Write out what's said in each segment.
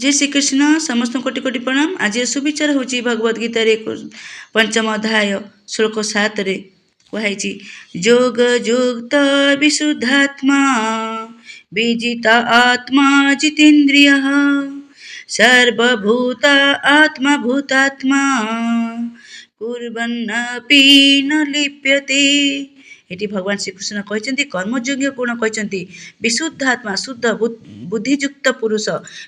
जय श्री कृष्ण समस्त कोटि कोटि प्रणाम। आज सुविचार हूँ भगवद गीतार पंचम अध्याय श्लोक 7 रे कहुई जोग युक्त विशुद्धात्मा विजिता आत्मा जितेन्द्रिय सर्वभूत आत्मा भूतात्मा कुर्वन्नपि न लिप्यते। ये भगवान श्रीकृष्ण कहते कर्मयोग्य गुण कहते विशुद्धात्मा शुद्ध बुद्धियुक्त पुरुष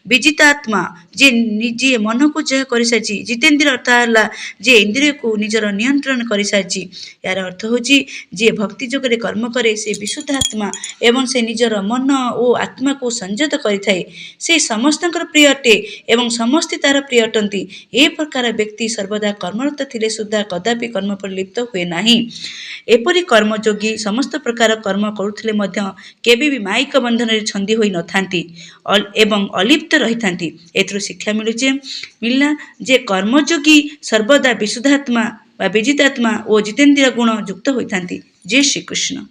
विजितात्मा जे निजे मन को जय कर सारी जितेन्द्रिय अर्थ है जे इंद्रिय को निजर नियंत्रण कर सारी यार अर्थ हूँ जी भक्ति जोगे कर्म करे से विशुद्धात्मा एवं से निजर मन और आत्मा को संयत करें से समस्त प्रिय अटे एवं समस्ते तार प्रिय अटंती। ए प्रकार व्यक्ति सर्वदा कर्मरत थिले सुद्धा कदापि कर्म पर लिप्त हुए नाही। एपरि कर्मयोगी समस्त प्रकार कर्म करुथिले मध्य केबे भी माइक बंधन रे छंदी होई नथांती एवं अलिप्त रहिथांती। एथरो शिक्षा मिलला जे कर्मयोगी सर्वदा विशुद्धात्मा वा विजितात्मा और जितेन्द्रिय गुण युक्त होइथांती। जय श्री कृष्ण।